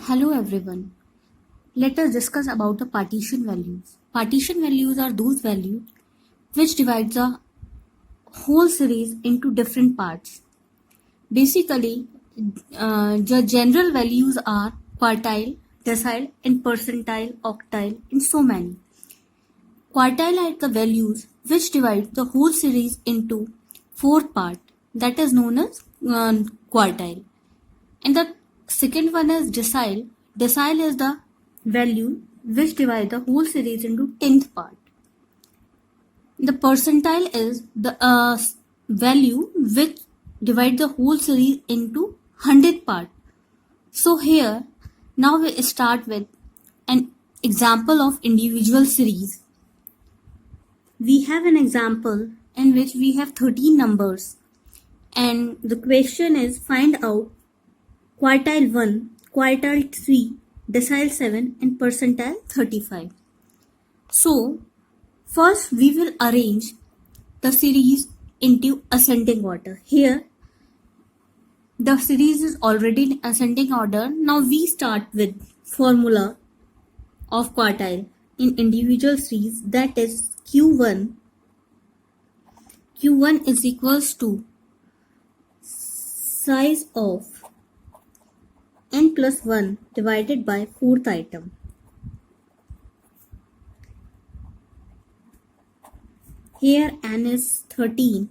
Hello everyone. Let us discuss about the partition values. Partition values are those values which divide the whole series into different parts. Basically, the general values are quartile, decile, and percentile, octile, and so many. Quartile are the values which divide the whole series into four parts. That is known as quartile. And the second one is decile. Decile is the value which divide the whole series into 10th part. The percentile is the value which divide the whole series into 100th part. So here, now we start with an example of individual series. We have an example in which we have 13 numbers, and the question is find out quartile 1, quartile 3, decile 7 and percentile 35. So first we will arrange the series into ascending order. Here the series is already in ascending order. Now we start with formula of quartile in individual series, that is Q1 is equals to size of n plus 1 divided by 4th item. Here n is 13.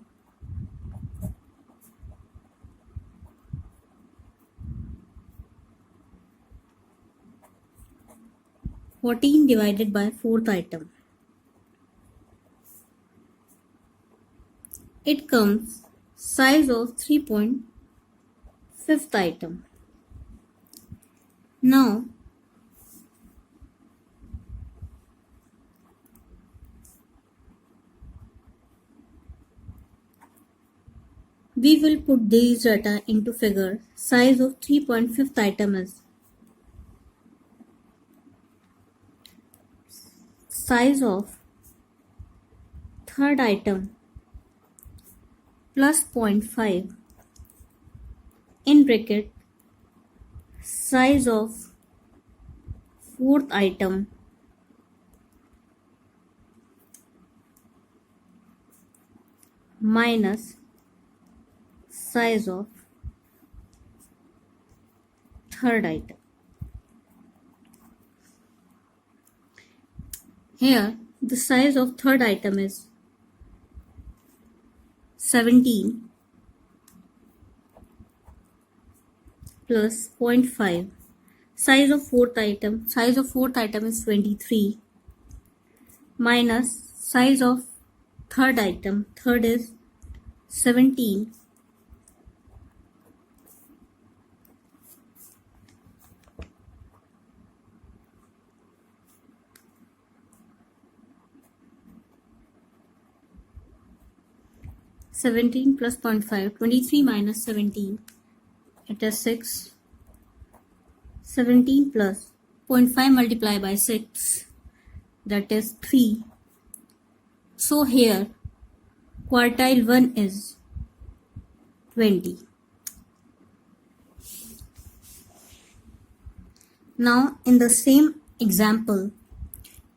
Divided by 4th item. It comes size of 3.5th item. Now we will put these data into figure. Size of 3.5th item is size of third item plus 0.5 in bracket size of fourth item minus size of third item. Here the size of third item is 17 plus 0.5. Size of fourth item is 23 minus size of third item, third is 17 17 plus 0.5, 23 minus 17, it is 6. 17 plus 0.5 multiplied by 6, that is 3. So here quartile 1 is 20. Now in the same example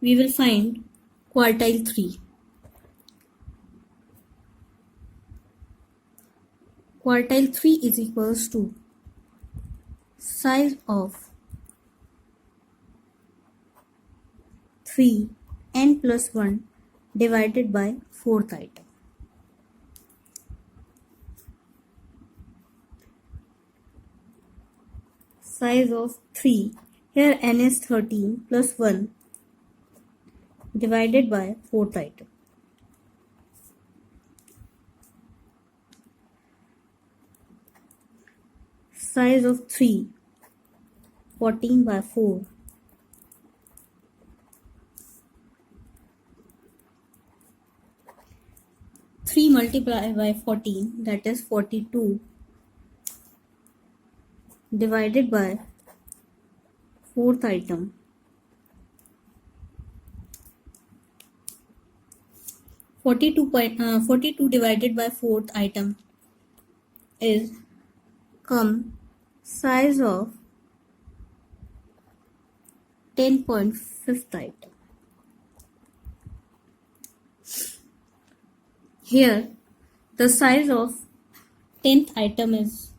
we will find quartile 3. Quartile 3 is equals to size of 3 n plus 1 divided by 4th item. Size of 3, here n is 13 plus 1 divided by 4th item. Size of 3, 14 by 4. Three multiplied by 14, that is 42, divided by 4th item. 42 divided by 4th item is come size of 10.5th item. Here the size of 10th item is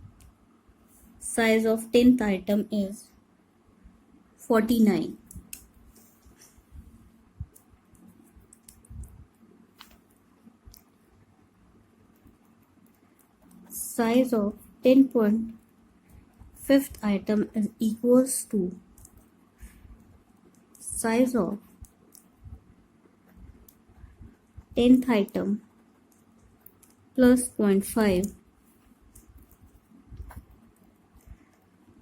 49. Size of 10.5th item is equals to size of 10th item plus 0.5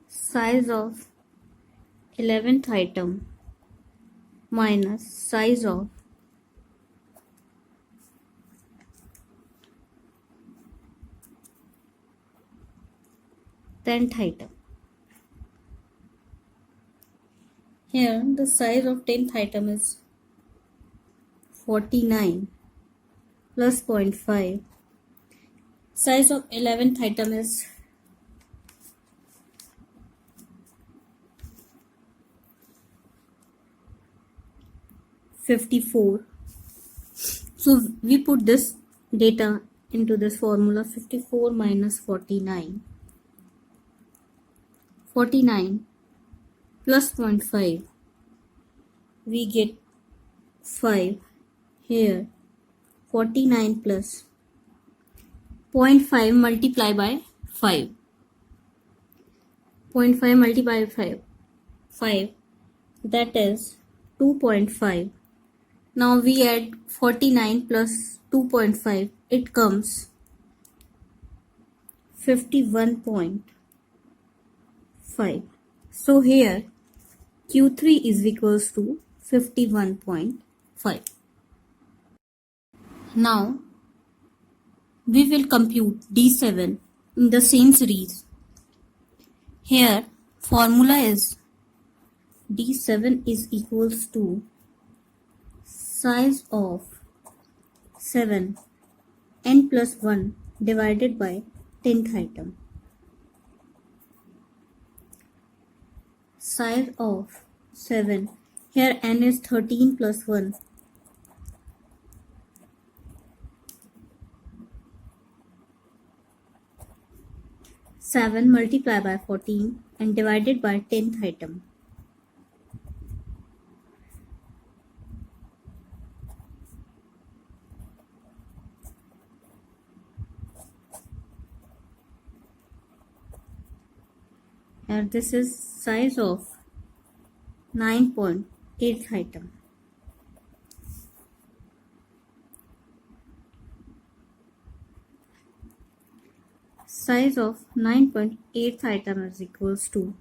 size of 11th item minus size of 10th item. Here the size of 10th item is 49 plus 0.5. Size of 11th item is 54. So we put this data into this formula: 54 minus 49. 49 plus 0.5. We get 5. Here 49 plus 0.5 multiply by 5. 0.5 multiply by 5, that is 2.5. Now we add 49 plus 2.5, it comes 51.5. So here Q3 is equals to 51.5. Now we will compute D7 in the same series. Here formula is D7 is equals to size of 7 n plus 1 divided by 10th item. Size of 7, here n is 13 plus 1. Seven multiplied by 14 and divided by 10th item. And this is size of 9.8th item. Size of 9.8th item is equals to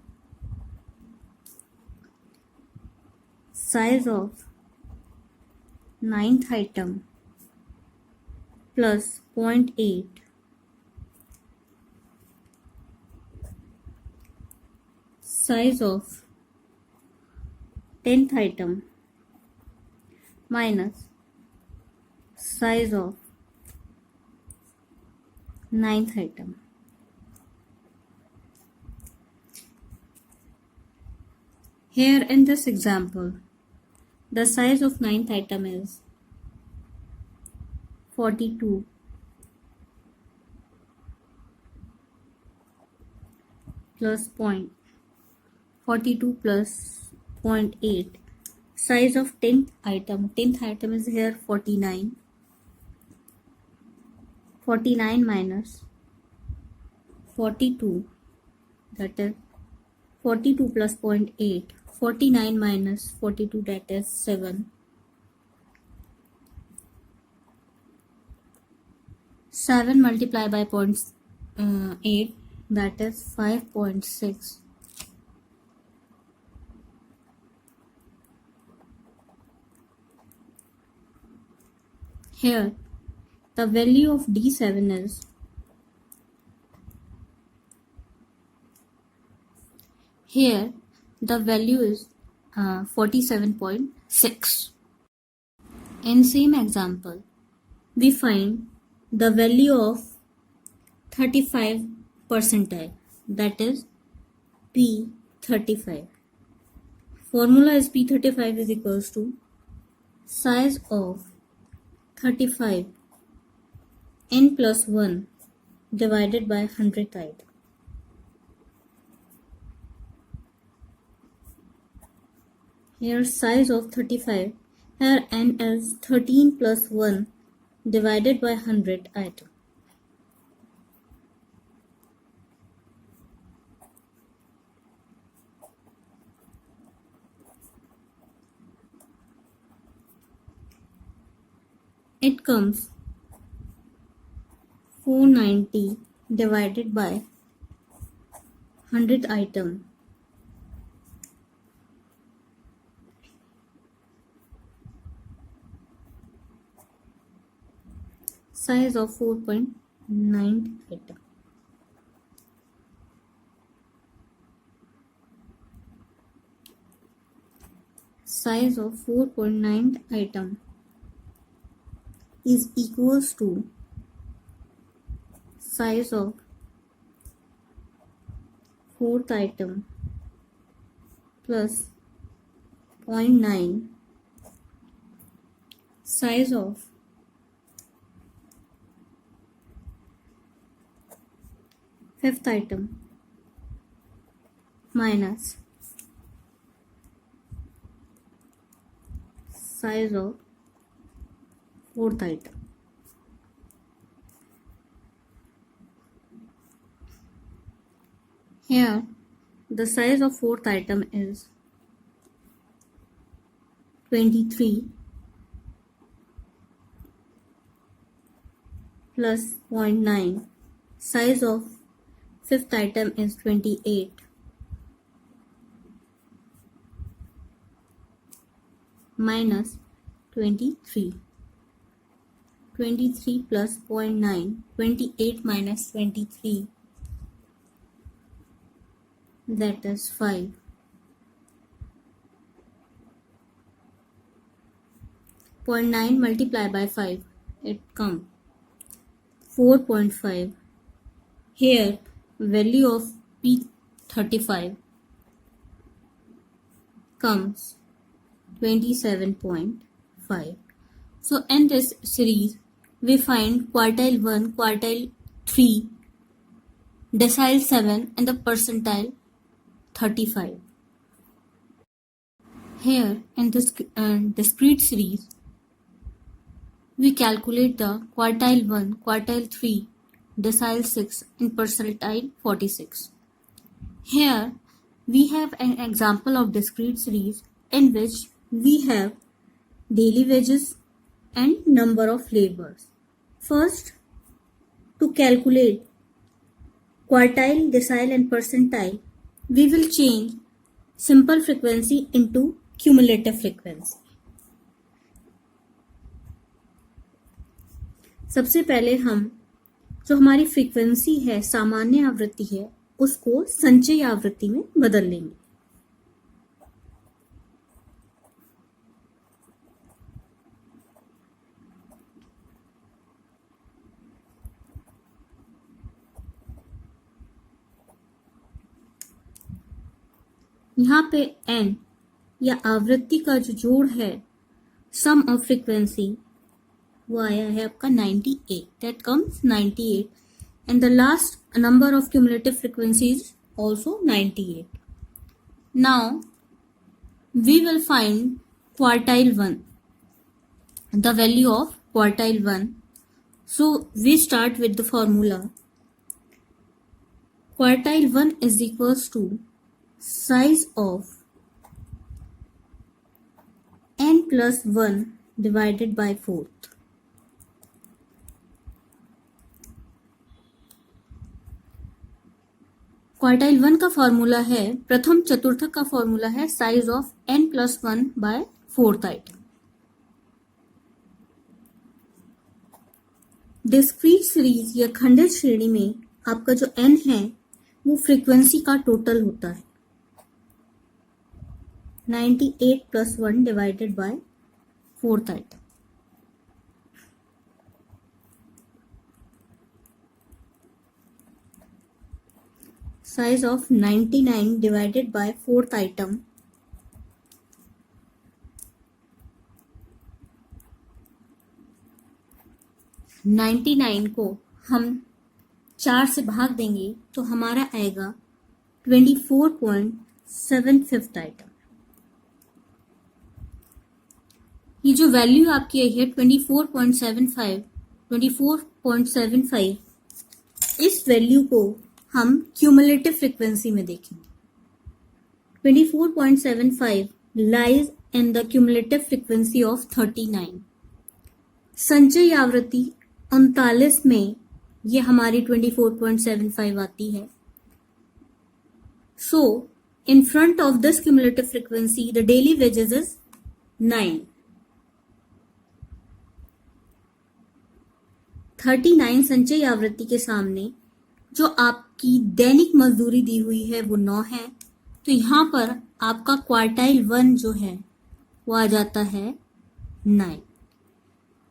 size of 9th item plus 0.8 size of 10th item minus size of 9th item. Here in this example, the size of 9th item is 42 plus 42 plus 0.8. Size of 10th item is here 49. 49 minus 42, that is 42 plus 0.8. 49 minus 42, that is 7. 7 multiplied by 0.8, that is 5.6. Here the value of D7 is here the value is 47.6. In same example, we find the value of 35 percentile, that is P35. Formula is P35 is equals to size of 35 n plus 1 divided by 100th item. Here size of 35, here n is 13 plus 1 divided by 100 item. It comes 490 divided by 100th item. Size of 4.9 item. Size of 4.9 item is equals to size of 4th item plus 0.9 size of 5th item minus size of 4th item. Here the size of 4th item is 23 plus 0.9. Size of 5th item is 28 minus 23. 23 plus 0.9, 28 minus 23, that is 5. 0.9 multiplied by 5, it comes 4.5. Here value of P35 comes 27.5. So in this series we find quartile 1, quartile 3, decile 7 and the percentile 35. Here in this discrete series we calculate the quartile 1, quartile 3, decile 6 and percentile 46. Here we have an example of discrete series in which we have daily wages and number of laborers. First, to calculate quartile, decile and percentile, we will change simple frequency into cumulative frequency. सबसे पहले हम जो हमारी frequency है, सामान्य आवृत्ति है, उसको संचयी आवृत्ति में बदल लेंगे. यहाँ पे n या आवृत्ति का जो जोड़ है, सम ऑफ फ्रीक्वेंसी, वो आया है आपका 98. That comes 98 and the last number of cumulative frequencies is also 98. Now we will find quartile 1, the value of quartile 1. So we start with the formula. Quartile 1 is equals to size of n plus 1 divided by 4th. Quartile 1 का formula है, प्रथम चतुर्थक का formula है size of n plus 1 by 4th item. Discrete series या खंडित श्रेणी में आपका जो n है वो फ्रीक्वेंसी का टोटल होता है. 98 plus 1 divided by 4th item. Size of 99 divided by 4th item 99 को हम 4 से भाग देंगे तो हमारा आएगा 24.75 आइटम। ये जो वैल्यू आपकी आई है 24.75, इस वैल्यू को हम क्यूमुलेटिव फ्रीक्वेंसी में देखेंगे। 24.75 lies in the cumulative frequency of 39. संचयी आवृत्ति 39 में ये हमारी 24.75 आती है। So, in front of this cumulative frequency, the daily wages is 9. 39 संचयी आवृत्ति के सामने जो आपकी दैनिक मजदूरी दी हुई है वो 9 है, तो यहाँ पर आपका क्वार्टाइल 1 जो है वो आ जाता है 9.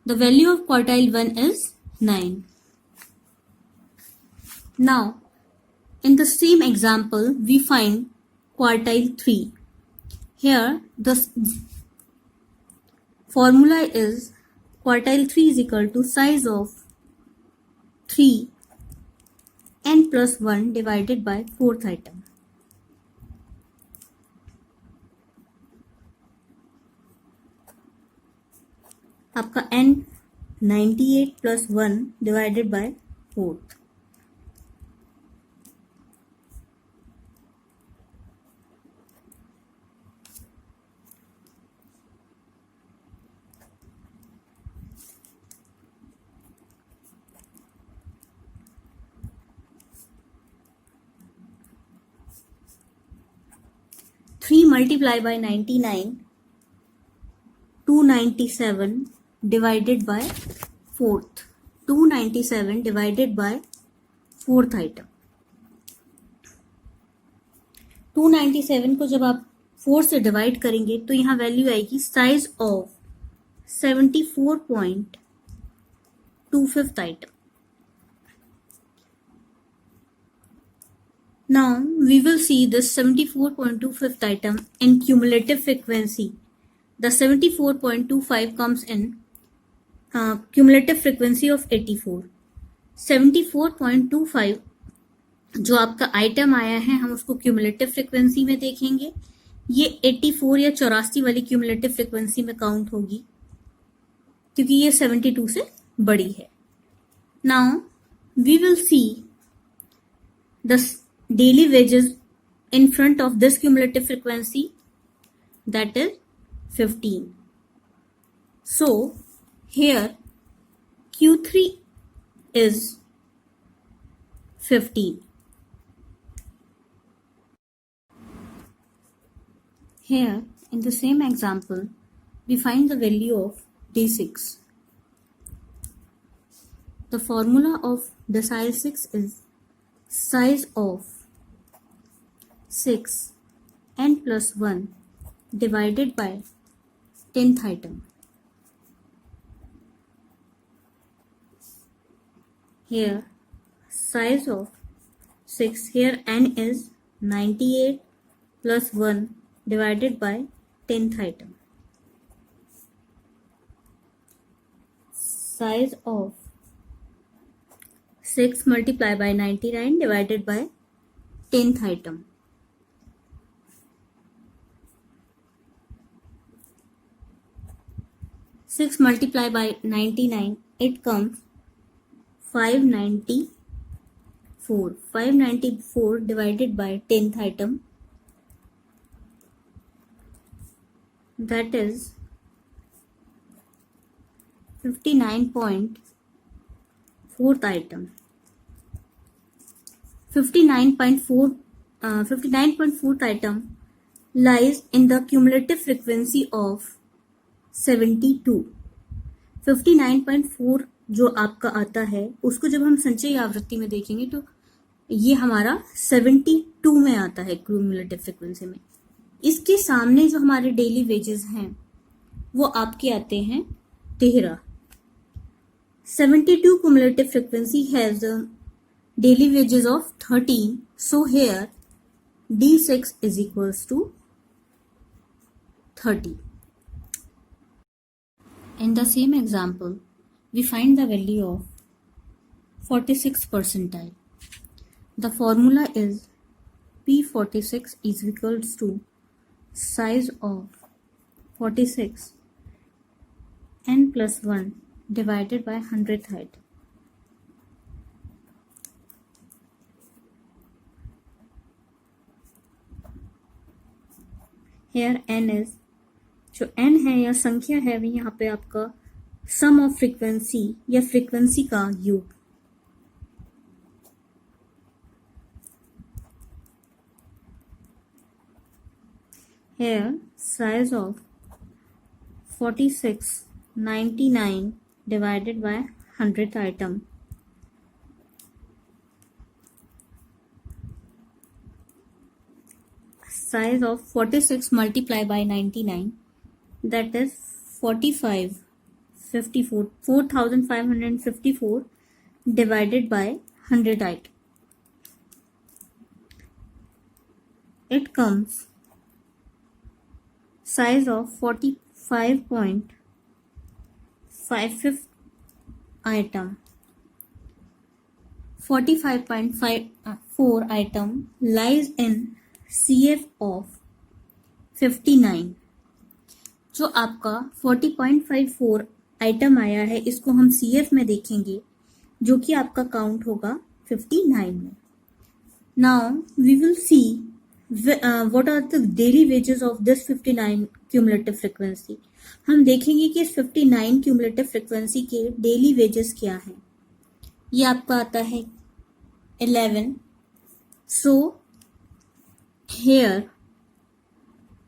The value of quartile 1 is 9. Now, in the same example, we find quartile 3. Here, the formula is quartile 3 is equal to size of 3 n plus 1 divided by 4th item. आपका n 98 plus 1 divided by 4th. Three multiplied by 99, 297 divided by 4th. 297 divided by 4th item. 297 को जब आप 4 से divide करेंगे तो यहाँ value आएगी size of 74.25 item. Now we will see this 74.25 item in cumulative frequency. The 74.25 comes in cumulative frequency of 84. 74.25 जो आपका आइटम आया है हम उसको क्यूमुलेटिव फ्रिक्वेंसी में देखेंगे। ये 84 या 84 वाली क्यूमुलेटिव फ्रिक्वेंसी में काउंट होगी क्योंकि ये 72 से बड़ी है। Now we will see the daily wages in front of this cumulative frequency, that is 15. So here Q3 is 15. Here in the same example we find the value of D6. The formula of decile 6 is size of 6 n plus 1 divided by 10th item. Here size of 6, here n is 98 plus 1 divided by 10th item. Size of 6 multiplied by 99 divided by 10th item. Six multiplied by 99, it comes 594. 594 divided by 10th item, that is 59.4th item. 59.4th item lies in the cumulative frequency of 72. 59.4 जो आपका आता है उसको जब हम संचयी आवृत्ति में देखेंगे तो ये हमारा 72 में आता है क्यूमुलेटिव फ्रीक्वेंसी में। इसके सामने जो हमारे डेली वेजेस हैं वो आपके आते हैं 13। 72 cumulative frequency has the daily wages of 13. So here D6 is equals to 30. In the same example, we find the value of 46 percentile. The formula is P46 is equals to size of 46 n plus 1 divided by 100th height. Here n is, जो n है या संख्या है वो यहाँ पे आपका सम of frequency या फ्रीक्वेंसी का योग. Here size of 46 99 divided by 100th item. Size of 46 multiplied by 99, that is 4554 divided by 100 item. It comes size of 45.55 item. 45.54 item lies in CF of 59. जो आपका 40.54 आइटम आया है इसको हम CF में देखेंगे जो कि आपका काउंट होगा 59 में. Now we will see what are the daily wages of this 59 cumulative frequency. हम देखेंगे कि इस 59 cumulative frequency के daily wages क्या हैं. ये आपका आता है 11. So here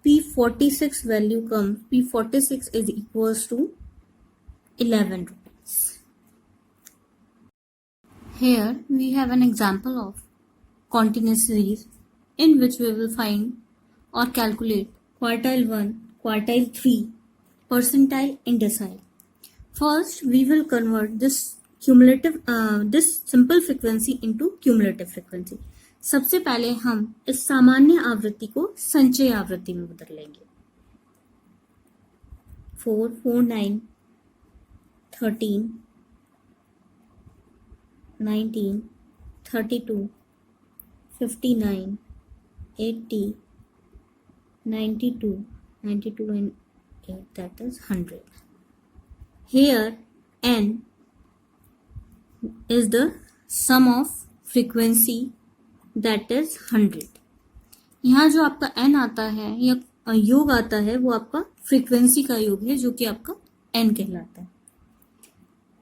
P46 value comes, P46 is equals to 11 rupees. Here we have an example of continuous series in which we will find or calculate quartile 1, quartile 3, percentile and decile. First we will convert this simple frequency into cumulative frequency. सबसे पहले हम इस सामान्य आवृत्ति को संचय आवृत्ति में बदल लेंगे. 4, 4, 9, 13, 19, 32, 59, 80, 92 and 8, that is 100. Here n is the sum of frequency, that is 100. यहाँ जो आपका n आता है या योग आता है वो आपका फ्रीक्वेंसी का योग है जो कि आपका n कहलाता है.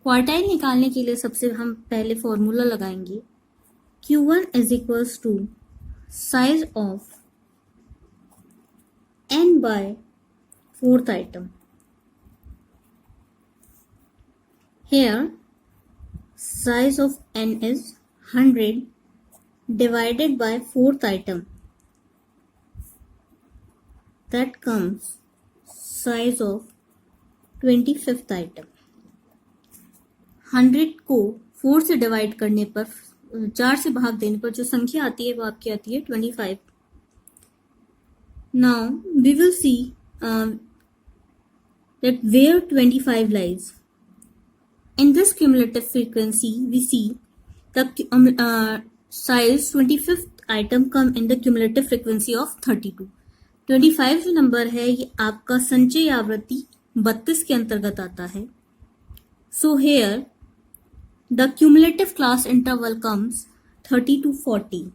क्वार्टाइल निकालने के लिए सबसे हम पहले फॉर्मूला लगाएंगे. Q1 is equals to size of n by 4th item. Here size of n is 100 divided by 4th item, that comes size of 25th item. 100 को 4 से डिवाइड करने पर 4 से भाग देने पर जो संख्या आती है वो आपकी आती है 25. Now we will see that where 25 lies. In this cumulative frequency we see the size 25th item come in the cumulative frequency of 32. 25 जो नंबर है ये आपका संचय आवृत्ति 32 के अंतर्गत आता है. So here the cumulative class interval comes 30 to 40.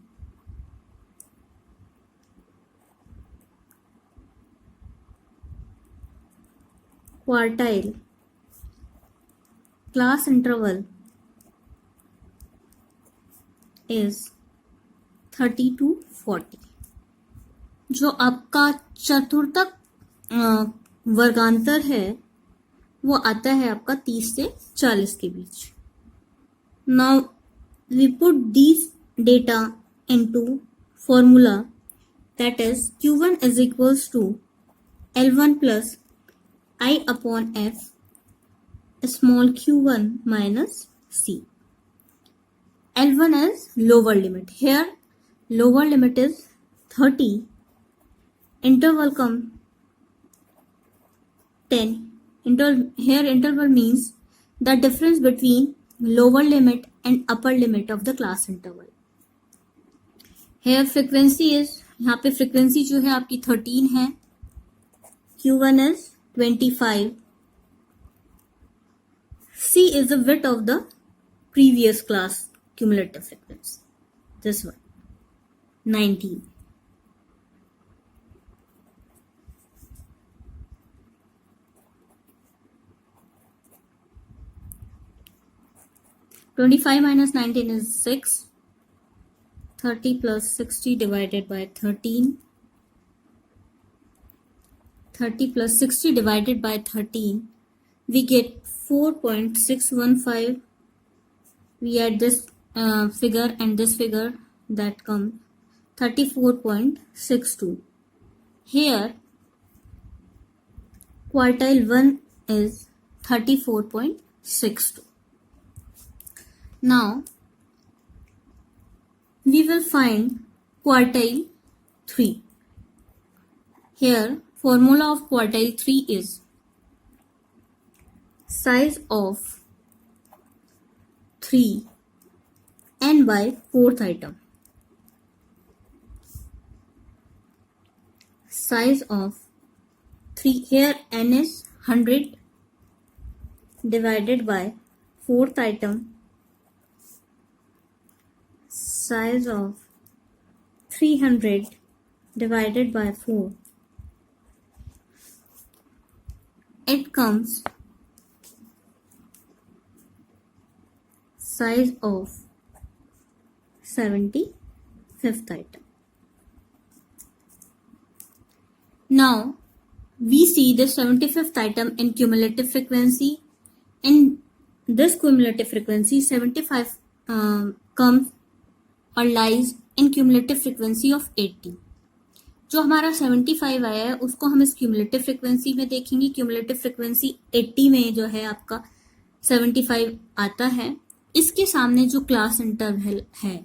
Quartile class interval is 30 to 40. जो आपका चतुर्थक वर्गांतर है वो आता है आपका 30 से 40 के बीच. Now we put these data into formula, that is Q1 is equals to L1 plus I upon F small q1 minus c. L1 is lower limit. Here lower limit is 30. Interval come 10. Here interval means the difference between lower limit and upper limit of the class interval. Here frequency is, यहाँ पे frequency जो है आपकी 13 है, Q1 is 25, C is the width of the previous class cumulative frequency, this one 19. (25 minus 19 is 6. 30 plus 60 divided by 13. 30 plus 60 divided by 13. We get 4.615. We add this figure and this figure, that comes 34.62. Here quartile 1 is 34.62. Now we will find quartile 3. Here formula of quartile 3 is size of 3 n by 4th item. Size of 3, here n is 100 divided by 4th item. Size of 300 divided by 4. It comes size of 75th item. Now we see the 75th item in cumulative frequency. In this cumulative frequency 75 comes और lies in cumulative frequency of 80. जो हमारा 75 आया है उसको हम इस cumulative frequency में देखेंगे. क्यूमुलेटिव फ्रिक्वेंसी 80 में जो है आपका 75 आता है. इसके सामने जो क्लास इंटरवल है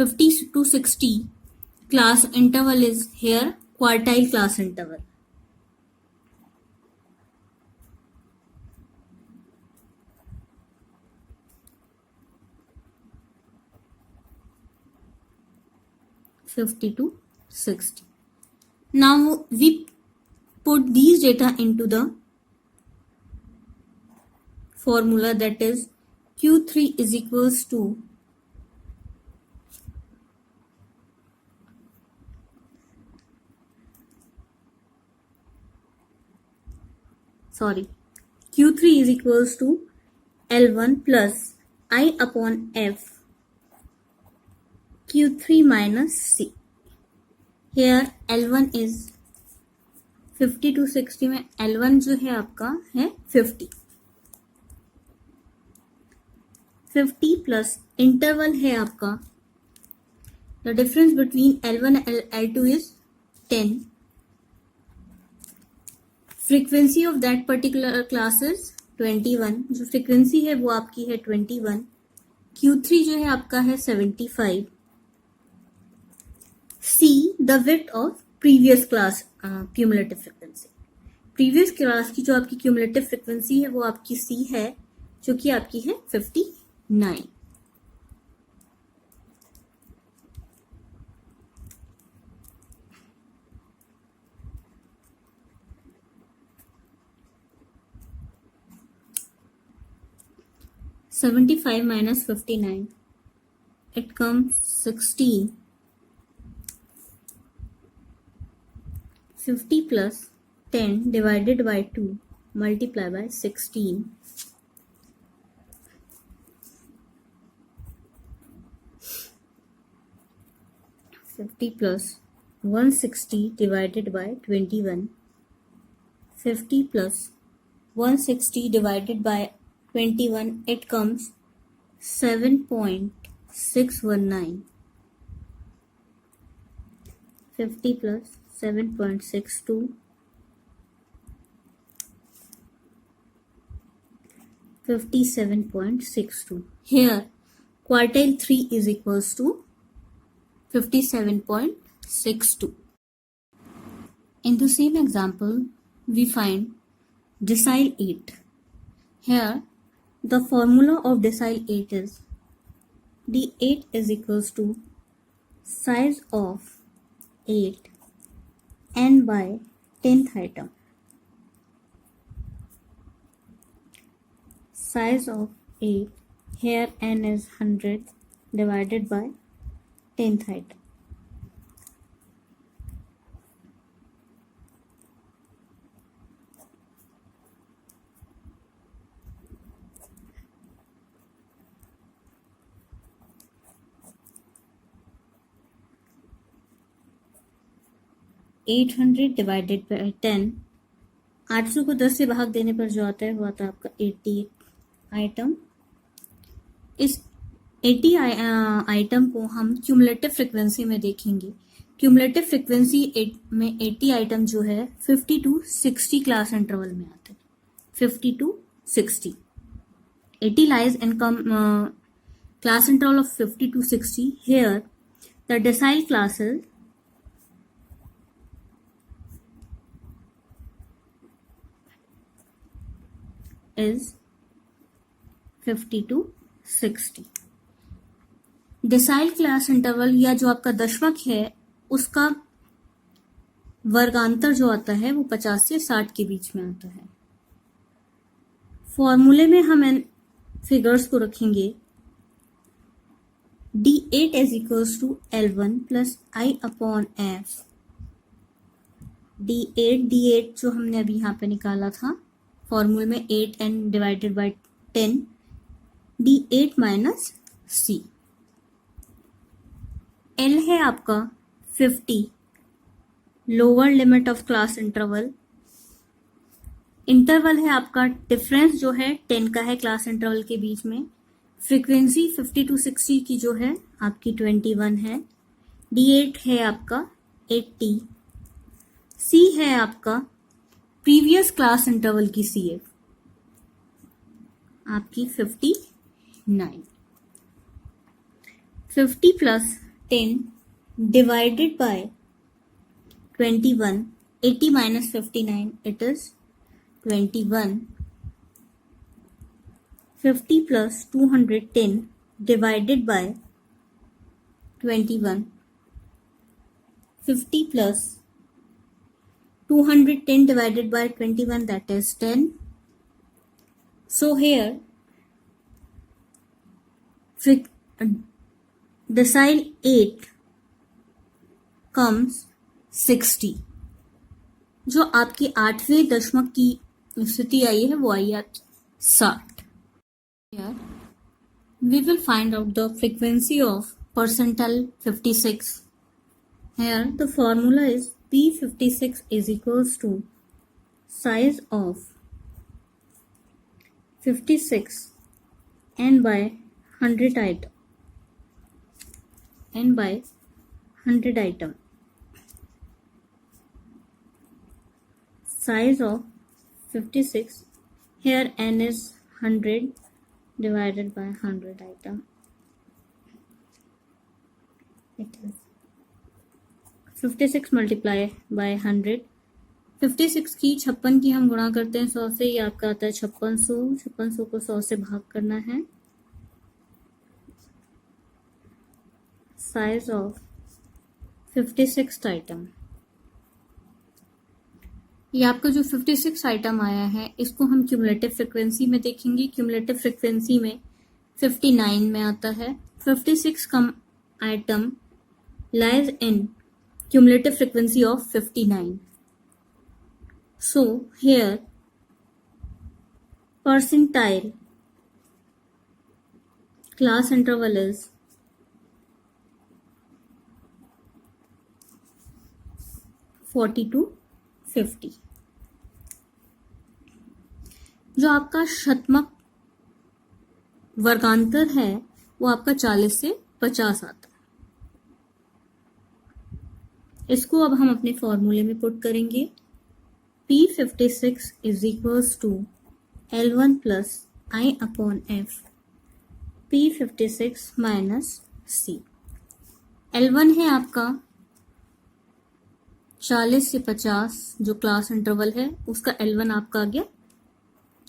50 to 60 class interval is here quartile class interval. (50 to 60). Now we put these data into the formula, that is Q3 is equals to Q3 is equals to L1 plus I upon F Q3 minus C. Here L1 is 50 to 60 में L1 जो है आपका है 50. 50 plus interval है आपका, the difference between L1 and L2 is 10. Frequency of that particular class is 21. जो frequency है वो आपकी है 21. Q3 जो है आपका है 75. C the width of previous class cumulative frequency. Previous class की जो आपकी cumulative frequency है वो आपकी C है, जो कि आपकी है 59. (75 minus 59). It comes 16. 50 plus 10 divided by 2 multiply by 16. 50 plus 160 divided by 21. 50 plus 160 divided by 21, it comes 7.619. 50 plus 7.62. 57.62. Here quartile 3 is equals to 57.62. In the same example we find decile 8. Here The formula of decile 8 is d8 is equals to size of 8 n by 10th item. Size of 8, here n is 100 divided by 10th item. Eight hundred divided by 10, 800 को 10 से भाग देने पर जो आता है वो आता है आपका 80 आइटम। इस 80 आइटम को हम क्यूमुलेटिव फ्रिक्वेंसी में देखेंगे। क्यूमुलेटिव फ्रिक्वेंसी में 80 आइटम जो है 50 to 60 क्लास इंटरवल में आते हैं। 50 to 60, 80 lies in class interval of 50 to 60. Here the decile classes is 50 to 60. Decile class interval या जो आपका दशमक है उसका वर्गांतर जो आता है वो 50 से 60 के बीच में आता है। फॉर्मूले में हम इन फिगर्स को रखेंगे। d8 is equals to L1 plus I upon F। d8 जो हमने अभी यहाँ पे निकाला था फॉर्मूले में 8n divided by 10, d8 minus c। L है आपका 50, lower limit of class interval. Interval है आपका डिफरेंस जो है 10 का है क्लास इंटरवल के बीच में। फ्रीक्वेंसी 50 to 60 की जो है आपकी 21 है। d8 है आपका 80, c है आपका प्रीवियस क्लास इंटरवल की CF आपकी 59। 50 plus 10 divided by 21, 80 minus 59, it is 21। 50 plus 210 divided by 21, 50 plus 210 divided by 21, that is 10. So here decile 8 comes 60। जो आपकी 8वें दशमक की स्थिति आई है वो आई है 60। Here we will find out the frequency of percentile 56. Here the formula is P56 is equals to size of 56 n by 100 item, n by 100 item. Size of 56, here n is 100 divided by 100 item, it is 56 multiply by 100। 56 की 56 की हम गुणा करते हैं 100 से, ये आपका आता है 5600। 5600 को 100 से भाग करना है। साइज ऑफ 56 आइटम, ये आपका जो 56 आइटम आया है इसको हम क्यूमुलेटिव फ्रिक्वेंसी में देखेंगे। क्यूमुलेटिव फ्रिक्वेंसी में 59 में आता है। 56 का item lies in cumulative frequency of 59। So here percentile class interval is 40 to 50। जो आपका शतमक वर्गांतर है वो आपका 40 से 50 आता है। इसको अब हम अपने फॉर्मूले में पुट करेंगे। P56 is equals to L1 plus I upon F, P56 minus C। L1 है आपका 40 से 50 जो क्लास इंटरवल है उसका L1 आपका आ गया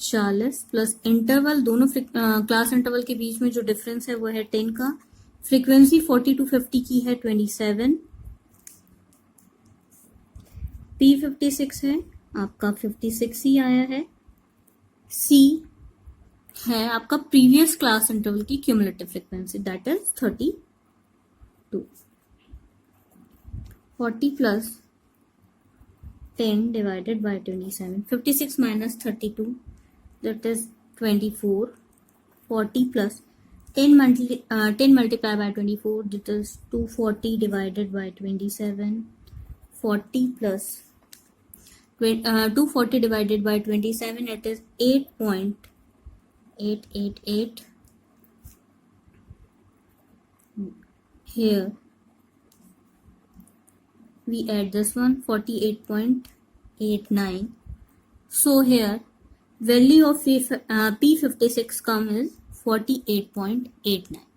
40 प्लस इंटरवल, दोनों क्लास इंटरवल के बीच में जो डिफरेंस है वो है 10 का। फ्रीक्वेंसी 40 to 50 की है 27। P56 है आपका 56 ही आया है। C है आपका प्रीवियस क्लास इंटरवल की cumulative frequency, that is 32। 40 plus 10 divided by 27, 56 minus 32, that is 24. 40 plus 10 multiplied by 24, that is 240 divided by 27. 40 plus 240 divided by 27, it is 8.888. Here we add this one, 48.89. So here value of P56 come is 48.89.